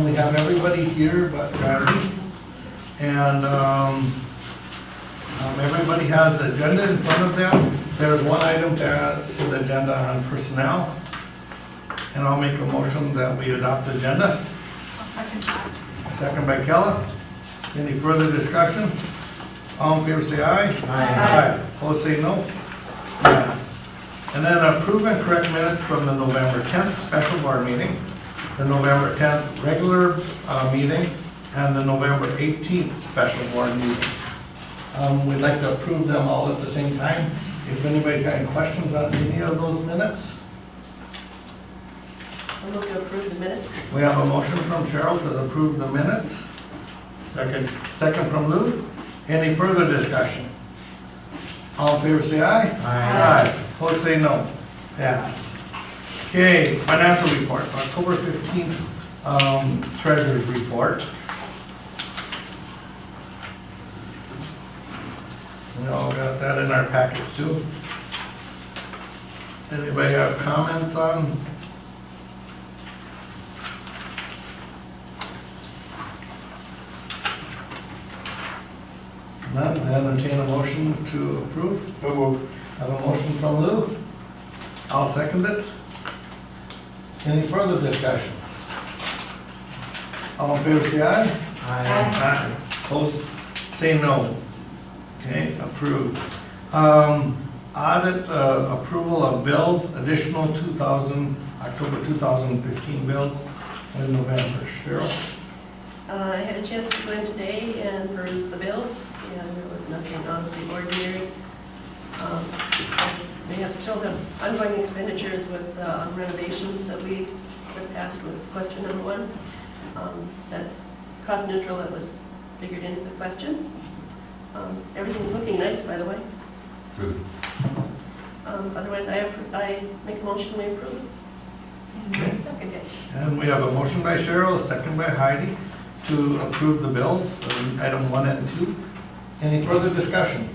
We have everybody here but Randy, and everybody has the agenda in front of them. There's one item to add to the agenda on personnel, and I'll make a motion that we adopt the agenda. I'll second that. Second by Kella. Any further discussion? All in favor say aye. Aye. Opposed say no. Passed. And then approve and correct minutes from the November 10th special board meeting, the November 10th regular meeting, and the November 18th special board meeting. We'd like to approve them all at the same time. If anybody's got any questions on any of those minutes. I'm going to approve the minutes. We have a motion from Cheryl to approve the minutes. Second from Lou. Any further discussion? All in favor say aye. Aye. Opposed say no. Passed. Okay, financial reports, October 15th, treasurer's report. We all got that in our packets too. Anybody have comments on? None, I entertain a motion to approve. I have a motion from Lou. I'll second it. Any further discussion? All in favor say aye. Aye. Opposed, say no. Okay, approved. Audit approval of bills, additional October 2015 bills in November. Cheryl? I had a chance to go in today and peruse the bills, and there was nothing out of the ordinary. We still have ongoing expenditures with renovations that we have passed with question number 1. That's cost neutral, that was figured into the question. Everything's looking nice, by the way. Good. Otherwise, I make a motion we approve. And I second it. And we have a motion by Cheryl, a second by Heidi to approve the bills, item 1 and 2. Any further discussion?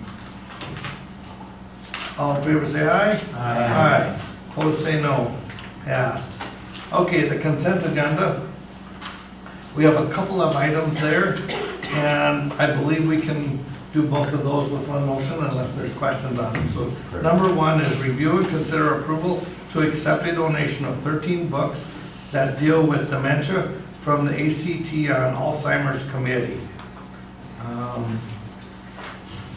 All in favor say aye. Aye. Opposed say no. Passed. Okay, the consent agenda. We have a couple of items there, and I believe we can do both of those with one motion unless there's questions on them. So number 1 is review and consider approval to accept a donation of 13 books that deal with dementia from the ACT on Alzheimer's Committee.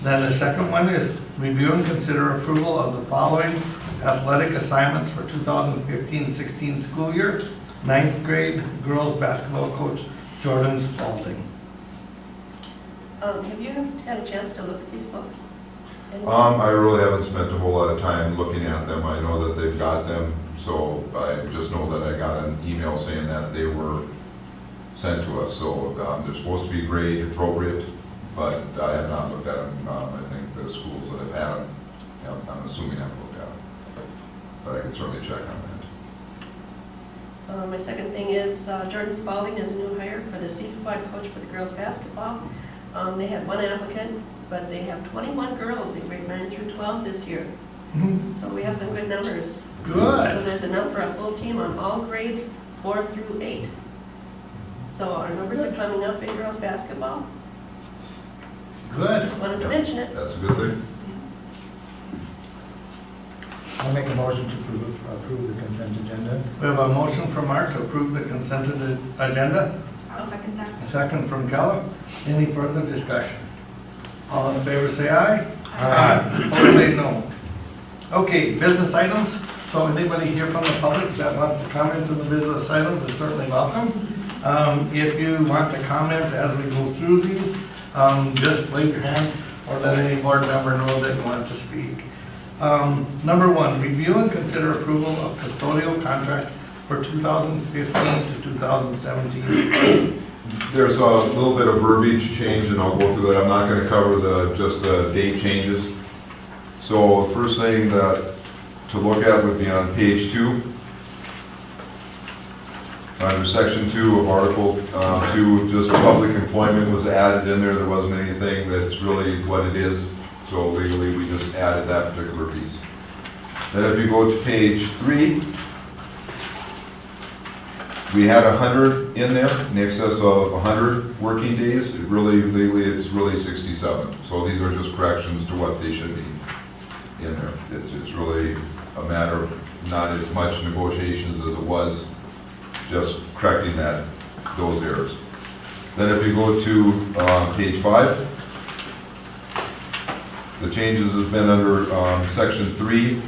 Then the second one is review and consider approval of the following athletic assignments for 2015-16 school year. 9th grade girls basketball coach Jordan Spalding. Have you had a chance to look at these books? I really haven't spent a whole lot of time looking at them. I know that they've got them, so I just know that I got an email saying that they were sent to us. So they're supposed to be grade appropriate, but I have not looked at them. I think the schools that have had them, I'm assuming I've looked at them. But I can certainly check on that. My second thing is Jordan Spalding is a new hire for the C squad coach for the girls basketball. They had 1 applicant, but they have 21 girls in grade 9 through 12 this year. So we have some good numbers. Good. So there's enough for a full team on all grades 4 through 8. So our numbers are coming up in girls basketball. Good. Just wanted to mention it. That's a good thing. I'll make a motion to approve the consent agenda. We have a motion from Mark to approve the consent agenda. I'll second that. Second from Keller. Any further discussion? All in favor say aye. Opposed say no. Okay, business items. So anybody here from the public that wants to comment on the business items is certainly welcome. If you want to comment as we go through these, just wave your hand or let any board member know that you want to speak. Number 1, review and consider approval of custodial contract for 2015 to 2017. There's a little bit of verbiage change, and I'll go through that. I'm not going to cover just the date changes. So the first thing that to look at would be on page 2. Under section 2 of article 2, just public employment was added in there. There wasn't anything that's really what it is. So legally, we just added that particular piece. Then if you go to page 3, we had 100 in there, in excess of 100 working days. It really, legally, it's really 67. So these are just corrections to what they should be in there. It's really a matter of not as much negotiations as it was just correcting those errors. Then if you go to page 5, the changes has been under section 3.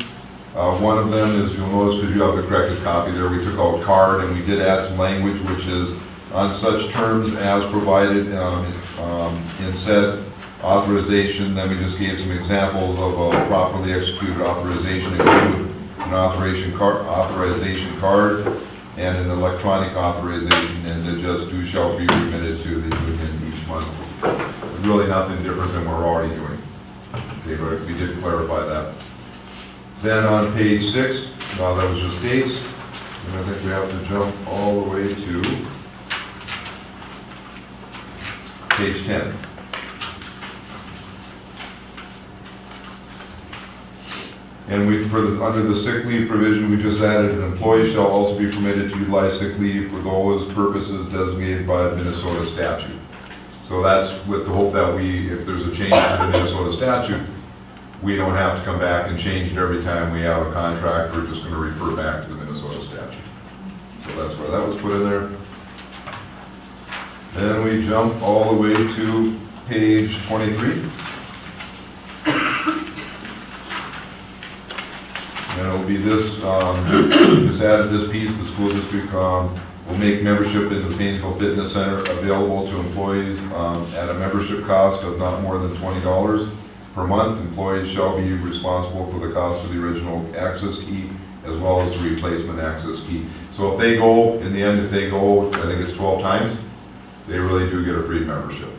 One of them is, you'll notice because you have the corrected copy there, we took out card and we did add some language which is on such terms as provided in said authorization. Then we just gave some examples of a properly executed authorization, include an authorization card and an electronic authorization, and the just due shall be remitted to the union each month. Really nothing different than we're already doing. Okay, but we did clarify that. Then on page 6, that was just dates, and I think we have to jump all the way to page 10. And under the sick leave provision, we just added an employee shall also be permitted to utilize sick leave for those purposes designated by Minnesota statute. So that's with the hope that if there's a change to the Minnesota statute, we don't have to come back and change it every time we have a contract. We're just going to refer back to the Minnesota statute. So that's why that was put in there. Then we jump all the way to page 23. And it'll be this, just added this piece, the school district will make membership in the Paynesville Fitness Center available to employees at a membership cost of not more than $20 per month. Employees shall be responsible for the cost of the original access key as well as the replacement access key. So if they go, in the end, if they go, I think it's 12 times, they really do get a free membership.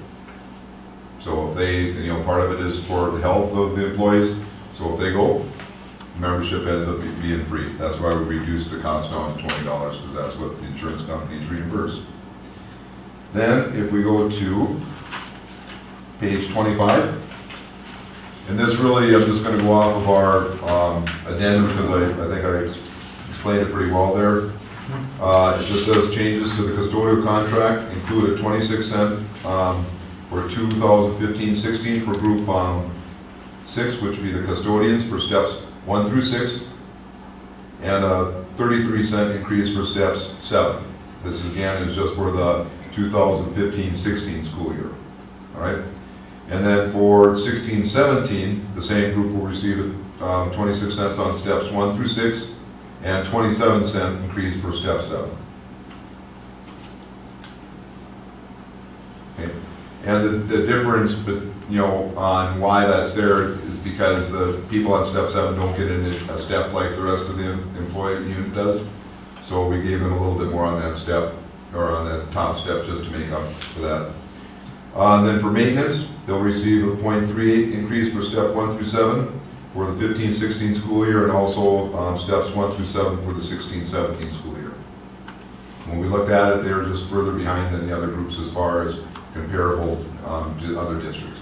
So if they, part of it is for the health of the employees. So if they go, membership ends up being free. That's why we reduced the cost down to $20, because that's what the insurance companies reimburse. Then, if we go to page 25, and this really, I'm just going to go off of our addendum because I think I explained it pretty well there. It just says changes to the custodial contract include a 26-cent for 2015-16 for group 6, which would be the custodians for steps 1 through 6, and a 33-cent increase for steps 7. This again is just for the 2015-16 school year. All right, and then for 16-17, the same group will receive 26 cents on steps 1 through 6, and 27-cent increase for step 7. Okay, and the difference, on why that's there is because the people on step 7 don't get in a step like the rest of the employee unit does. So we gave them a little bit more on that step, or on that top step, just to make up for that. And then for maintenance, they'll receive a 0.38 increase for step 1 through 7 for the 15-16 school year, and also steps 1 through 7 for the 16-17 school year. When we looked at it, they were just further behind than the other groups as far as comparable to other districts.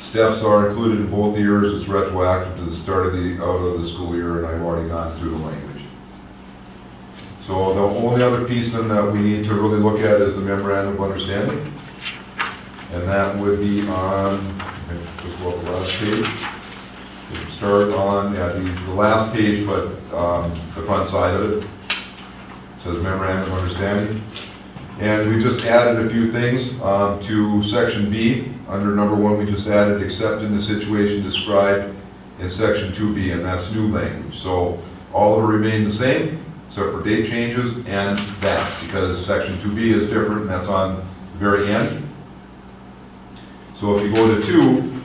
Steps are included in both years. It's retroactive to the start of the school year, and I've already gone through the language. So the only other piece then that we need to really look at is the memorandum of understanding, and that would be on, just go up the last page. We'll start on the last page, but the front side of it. It says memorandum of understanding. And we just added a few things to section B. Under number 1, we just added except in the situation described in section 2B, and that's new language. So all of it remained the same, except for date changes and that, because section 2B is different, and that's on the very end. So if you go to 2,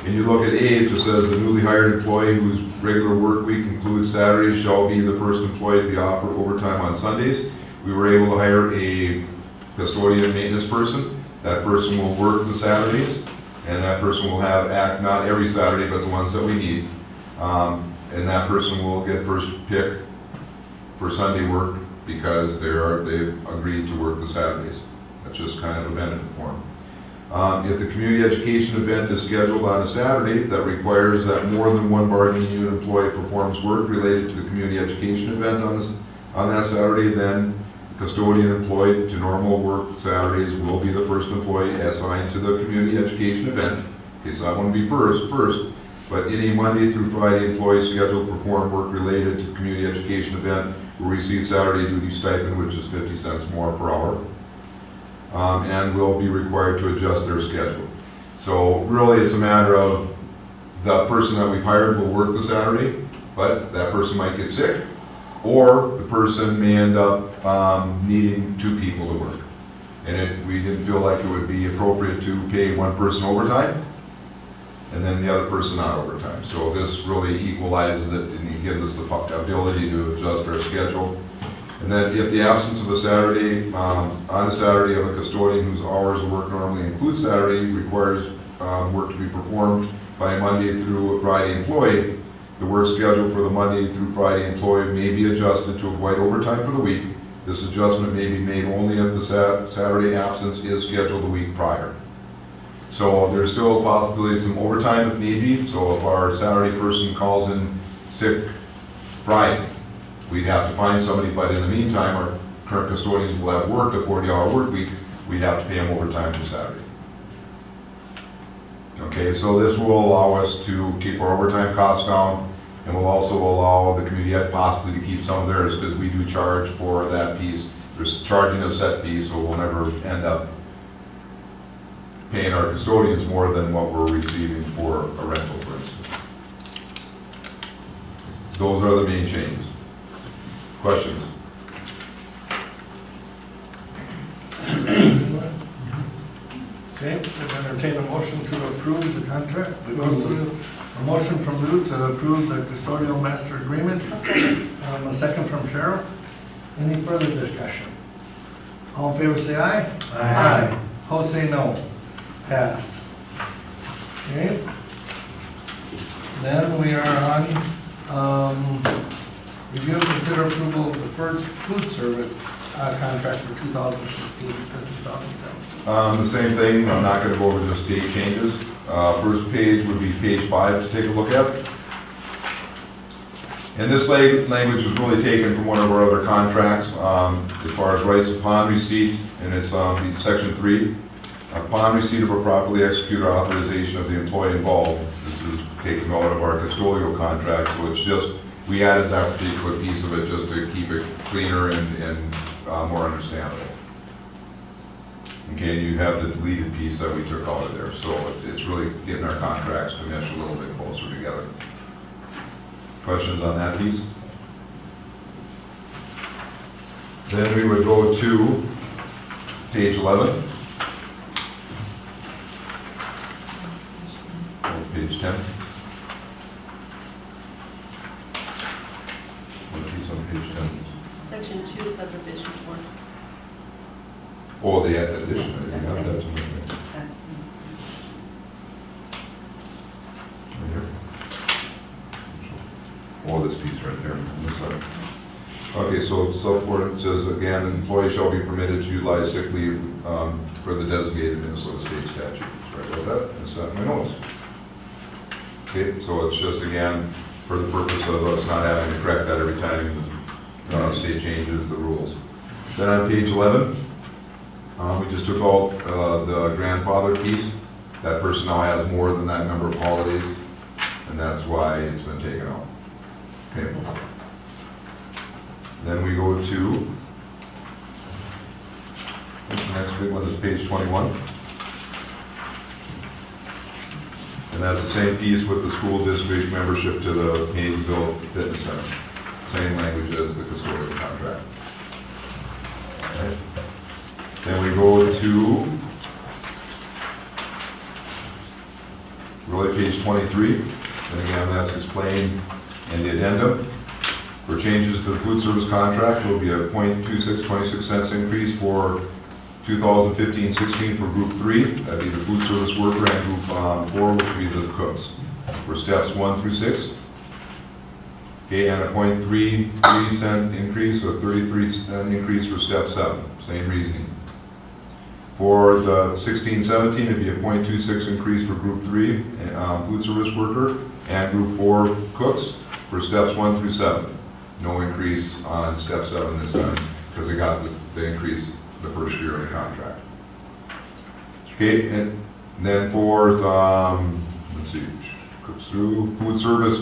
and you look at A, it just says the newly hired employee whose regular work week includes Saturdays shall be the first employee to be offered overtime on Sundays. We were able to hire a custodian maintenance person. That person will work the Saturdays, and that person will have not every Saturday, but the ones that we need. And that person will get first pick for Sunday work because they've agreed to work the Saturdays. That's just kind of a benefit for them. If the community education event is scheduled on a Saturday that requires that more than one bargaining unit employee performs work related to the community education event on that Saturday, then custodian employed to normal work Saturdays will be the first employee assigned to the community education event. Okay, so I want to be first, but any Monday through Friday employee scheduled to perform work related to the community education event will receive Saturday duty stipend, which is 50 cents more per hour. And will be required to adjust their schedule. So really it's a matter of the person that we've hired will work the Saturday, but that person might get sick, or the person may end up needing 2 people to work. And we didn't feel like it would be appropriate to pay one person overtime and then the other person not overtime. So this really equalizes it and gives us the ability to adjust our schedule. And then if the absence of a Saturday, on a Saturday of a custodian whose hours of work normally include Saturday requires work to be performed by a Monday through Friday employee, the work schedule for the Monday through Friday employee may be adjusted to avoid overtime for the week. This adjustment may be made only if the Saturday absence is scheduled the week prior. So there's still a possibility of some overtime if need be. So if our Saturday person calls in sick Friday, we'd have to find somebody, but in the meantime, our current custodians will have worked a 40-hour work week. We'd have to pay them overtime for Saturday. Okay, so this will allow us to keep our overtime costs down, and will also allow the community possibly to keep some of theirs, because we do charge for that piece. They're charging a set fee, so we'll never end up paying our custodians more than what we're receiving for a rental, for instance. Those are the main changes. Questions? Okay, I entertain a motion to approve the contract. A motion from Lou to approve the custodial master agreement. I'll second. A second from Cheryl. Any further discussion? All in favor say aye. Aye. Opposed say no. Passed. Okay. Then we are on, review and consider approval of the first food service contract for 2015 to 2017. The same thing, I'm not going to go over just date changes. First page would be page 5 to take a look at. And this language is really taken from one of our other contracts as far as rights upon receipt, and it's section 3. Upon receipt of a properly executed authorization of the employee involved. This is taken out of our custodial contract, so it's just, we added that particular piece of it just to keep it cleaner and more understandable. Okay, and you have the deleted piece that we took out of there, so it's really getting our contracts to mesh a little bit closer together. Questions on that piece? Then we would go to page 11. Page 10. What piece on page 10? Section 2, subdivision 4. Oh, the addition, you have that to me. That's Right here. Oh, this piece right there, on this side. Okay, so sub-4 it says, again, an employee shall be permitted to utilize sick leave for the designated Minnesota state statute. Right about that? Is that in my notes? Okay, so it's just, again, for the purpose of us not having to correct that every time the state changes the rules. Then on page 11, we just took out the grandfather piece. That person now has more than that number of holidays, and that's why it's been taken out. Okay. Then we go to, the next big one is page 21. And that's the same piece with the school district membership to the Paynesville Fitness Center. Same language as the custodial contract. Okay. Then we go to, really page 23. And again, that's explained in the addendum. For changes to the food service contract, there will be a 0.2626 cents increase for 2015-16 for Group 3, that'd be the food service worker, and Group 4, which would be the cooks. For steps 1 through 6, Okay, and a 0.33 cent increase, so 33-cent increase for step 7, same reasoning. For the 16-17, it'd be a 0.26 increase for group 3, food service worker, and group 4 cooks for steps 1 through 7. No increase on step 7 this time, because they got the increase the first year of the contract. Okay, and then for the, let's see, cooks through food service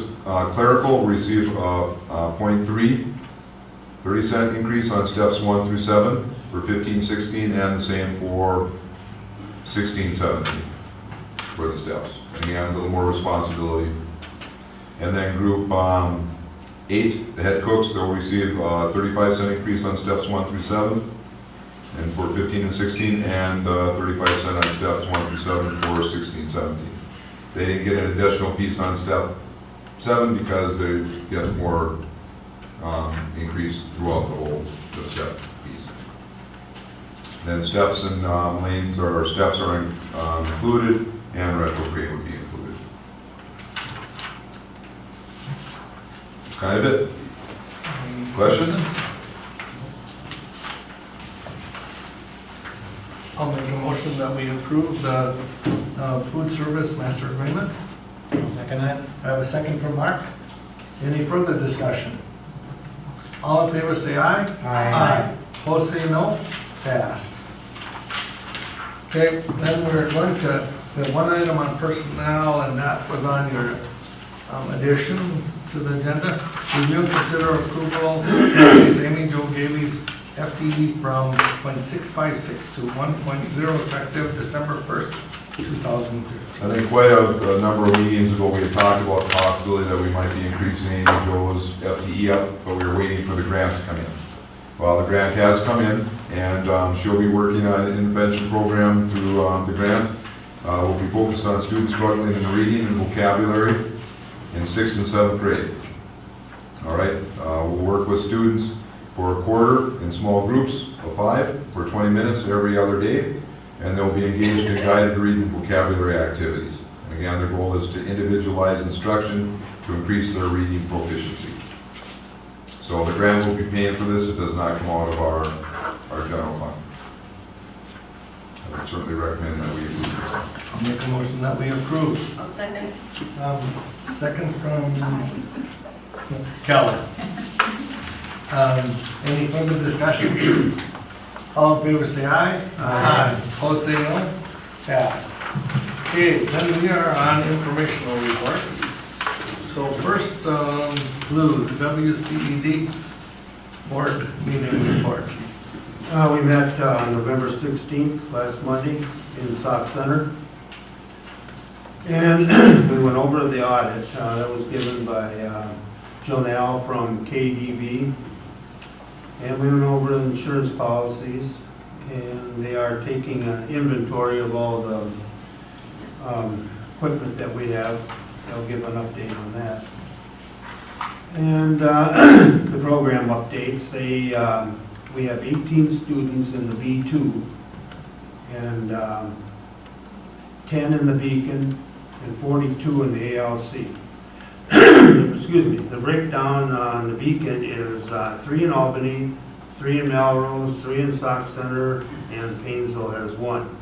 clerical, receive a 0.3, 30-cent increase on steps 1 through 7 for 15-16, and the same for 16-17 for the steps. And again, a little more responsibility. And then group 8, the head cooks, they'll receive a 35-cent increase on steps 1 through 7, and for 15 and 16, and 35 cent on steps 1 through 7 for 16, 17. They didn't get an additional piece on step 7 because they get more increase throughout the step piece. Then steps and lanes or steps are included, and retro pay would be included. That's kind of it. Questions? I'll make a motion that we approve the food service master agreement. I'll second that. I have a second from Mark. Any further discussion? All in favor say aye. Aye. Opposed say no. Passed. Okay, then we're going to, the one item on personnel, and that was on your addition to the agenda. Review and consider approval to increase Amy Jo Gailey's FTE from 0.656 to 1.0 effective December 1st, 2013. I think quite a number of meetings ago, we had talked about the possibility that we might be increasing Amy Jo's FTE up, but we were waiting for the grant to come in. Well, the grant has come in, and she'll be working on an intervention program through the grant. We'll be focused on students struggling in reading and vocabulary in 6th and 7th grade. All right, we'll work with students for a quarter in small groups of 5 for 20 minutes every other day, and they'll be engaged in guided reading and vocabulary activities. And again, their goal is to individualize instruction to increase their reading proficiency. So the grant will be paying for this. It does not come out of our general fund. I would certainly recommend that we approve this. I'll make a motion that we approve. I'll second. Second from Kelly. Any further discussion? All in favor say aye. Aye. Opposed say no. Passed. Okay, then we are on informational reports. So first, Blue, WCED board meeting report. We met on November 16th, last Monday, in the Stock Center. And we went over the audit that was given by Jonelle from KDV. And we went over the insurance policies, and they are taking an inventory of all the equipment that we have. They'll give an update on that. And the program updates, we have 18 students in the B2, and 10 in the Beacon, and 42 in the ALC. Excuse me, the breakdown on the Beacon is 3 in Albany, 3 in Melrose, 3 in Stock Center, and Paynesville has 1.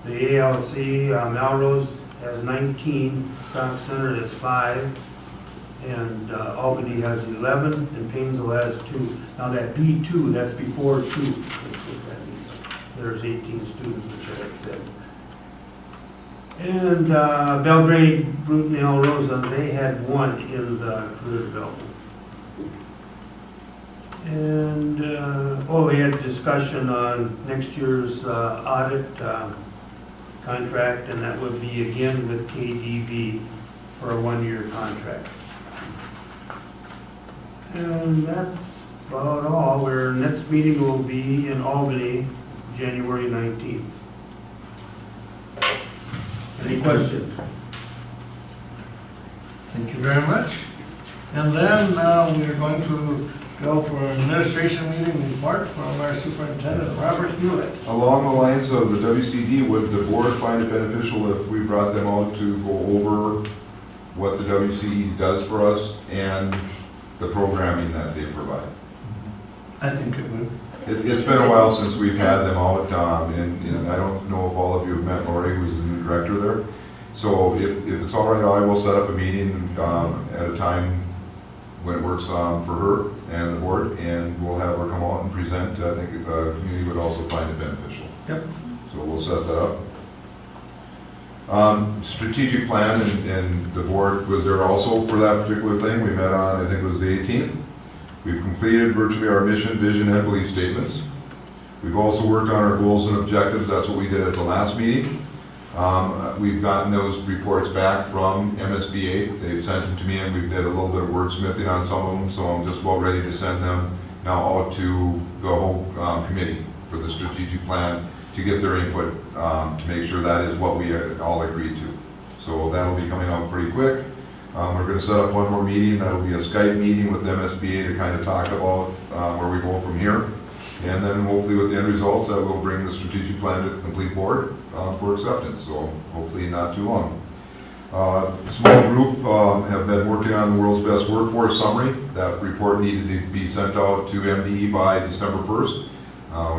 The ALC, Melrose has 19, Stock Center has 5, and Albany has 11, and Paynesville has 2. Now that B2, that's before 2. That's what that means. There's 18 students, which I had said. And Belgrade, Bruton, El Rosa, they had 1 in the career development. And, we had a discussion on next year's audit contract, and that would be again with KDV for a 1-year contract. And that's about all. Our next meeting will be in Albany, January 19th. Any questions? Thank you very much. And then we are going to go for an administration meeting report from our superintendent, Robert Hewlett. Along the lines of the WCD, would the board find it beneficial if we brought them out to go over what the WCD does for us and the programming that they provide. I think it would. It's been a while since we've had them out, and I don't know if all of you have met Lori, who's the new director there. So if it's all right, I will set up a meeting at a time when it works for her and the board, and we'll have her come out and present. I think the community would also find it beneficial. Yep. So we'll set that up. Strategic plan, and the board was there also for that particular thing. We met on, I think it was the 18th. We've completed virtually our mission, vision, and belief statements. We've also worked on our goals and objectives. That's what we did at the last meeting. We've gotten those reports back from MSBA. They've sent them to me, and we've did a little bit of wordsmithing on some of them, so I'm just about ready to send them now out to the whole committee for the strategic plan to get their input to make sure that is what we all agreed to. So that'll be coming out pretty quick. We're going to set up one more meeting. That'll be a Skype meeting with MSBA to kind of talk about where we go from here. And then hopefully with the end results, that will bring the strategic plan to the complete board for acceptance. So hopefully not too long. Small group have been working on the world's best workforce summary. That report needed to be sent out to MDE by December 1st.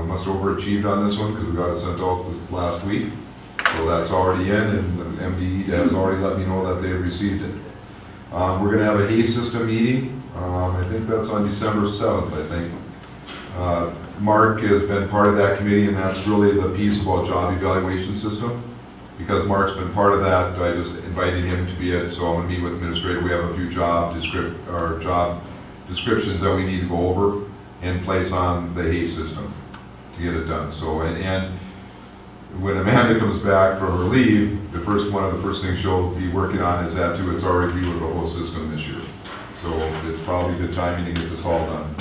We must have overachieved on this one because we got it sent out this last week. So that's already in, and the MDE has already let me know that they received it. We're going to have a hay system meeting. I think that's on December 7th, I think. Mark has been part of that committee, and that's really the piece about job evaluation system. Because Mark's been part of that, I just invited him to be it, so I'm going to meet with administrator. We have a few job descriptions that we need to go over and place on the hay system to get it done. So, and when Amanda comes back from her leave, one of the first things she'll be working on is that too. It's our review of the whole system this year. So it's probably good timing to get this all done.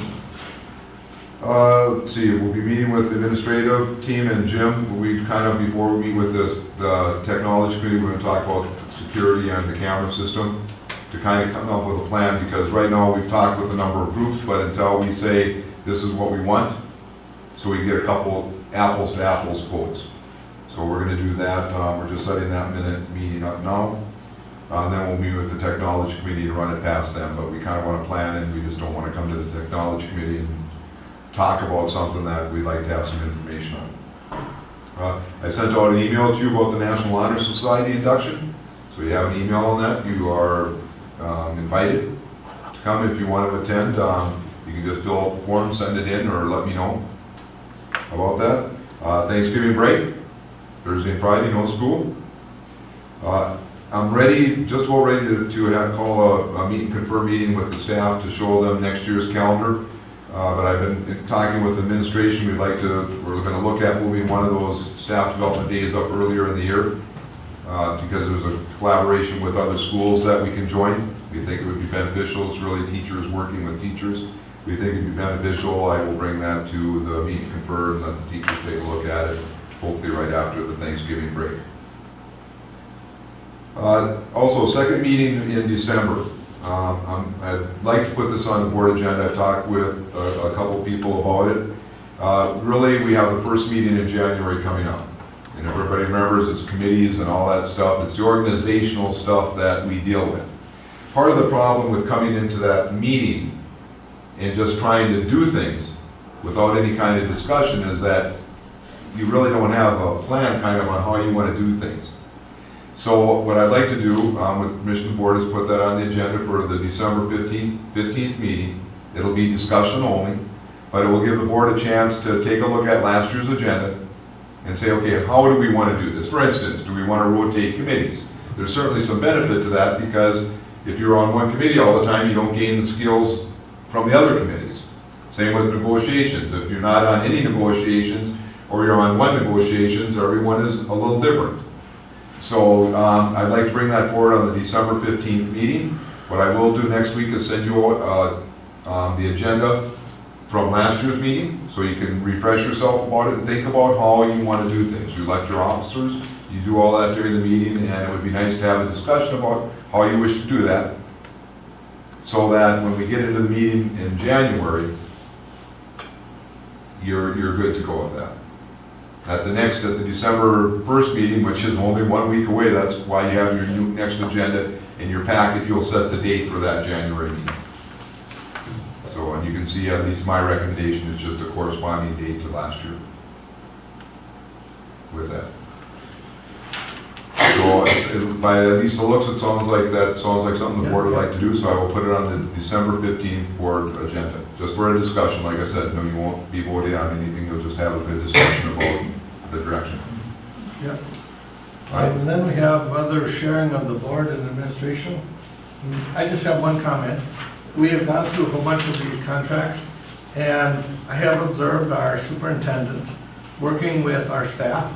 Let's see, we'll be meeting with the administrative team and Jim. Before we meet with the technology committee, we're going to talk about security and the camera system to kind of come up with a plan, because right now we've talked with a number of groups, but until we say this is what we want, so we get a couple apples to apples quotes. So we're going to do that. We're just setting that meeting up now. Then we'll meet with the technology committee to run it past them, but we kind of want to plan it. We just don't want to come to the technology committee and talk about something that we'd like to have some information on. I sent out an email to you about the National Honor Society induction. So you have an email on that. You are invited to come if you want to attend. You can just fill out the form, send it in, or let me know about that. Thanksgiving break, Thursday and Friday, no school. I'm ready, just about ready to call a meet and confirm meeting with the staff to show them next year's calendar. But I've been talking with administration. We're going to look at moving one of those staff development days up earlier in the year because there's a collaboration with other schools that we can join. We think it would be beneficial. It's really teachers working with teachers. We think it would be beneficial. I will bring that to the meet and confirm, let the teachers take a look at it, hopefully right after the Thanksgiving break. Also, second meeting in December. I'd like to put this on the board agenda. I've talked with a couple people about it. Really, we have the first meeting in January coming up. And if everybody remembers, it's committees and all that stuff. It's the organizational stuff that we deal with. Part of the problem with coming into that meeting and just trying to do things without any kind of discussion is that you really don't have a plan kind of on how you want to do things. So what I'd like to do, with permission of the board, is put that on the agenda for the December 15th meeting. It'll be discussion only, but it will give the board a chance to take a look at last year's agenda and say, okay, how do we want to do this? For instance, do we want to rotate committees? There's certainly some benefit to that, because if you're on one committee all the time, you don't gain the skills from the other committees. Same with negotiations. If you're not on any negotiations, or you're on one negotiations, everyone is a little different. So I'd like to bring that forward on the December 15th meeting. What I will do next week is send you the agenda from last year's meeting, so you can refresh yourself about it and think about how you want to do things. You elect your officers, you do all that during the meeting, and it would be nice to have a discussion about how you wish to do that, so that when we get into the meeting in January, you're good to go with that. At the December 1st meeting, which is only 1 week away, that's why you have your next agenda in your packet. You'll set the date for that January meeting. can see, at least my recommendation is just a corresponding date to last year with that. So by at least the looks, it sounds like something the board would like to do, so I will put it on the December 15th board agenda, just for a discussion. Like I said, no, you won't be voting on anything, you'll just have a good discussion about the direction. Yep. All right. And then we have other sharing of the board and administration. I just have one comment. We have gone through a whole bunch of these contracts, and I have observed our superintendent working with our staff,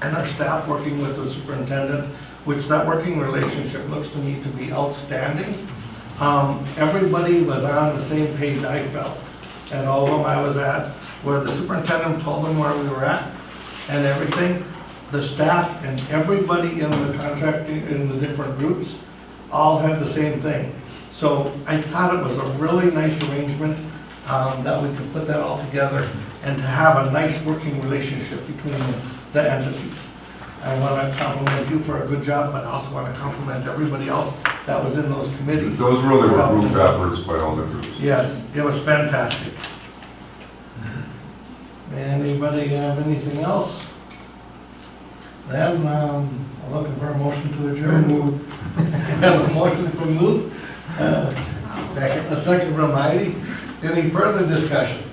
and our staff working with the superintendent, which that working relationship looks to me to be outstanding. Everybody was on the same page, I felt, and all of them I was at, where the superintendent told them where we were at and everything. The staff and everybody in the contract, in the different groups, all had the same thing. So I thought it was a really nice arrangement, that we could put that all together and to have a nice working relationship between the entities. I want to compliment you for a good job, but I also want to compliment everybody else that was in those committees. Those really were group efforts by all the groups. Yes, it was fantastic. Anybody have anything else? Then, I'm looking for a motion to adjourn. Have a motion from Luke. A second from Heidi. Any further discussion?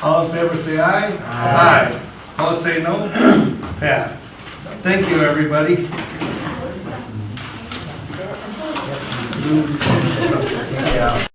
All in favor say aye. Aye. Opposed say no. Passed. Thank you, everybody. Yeah.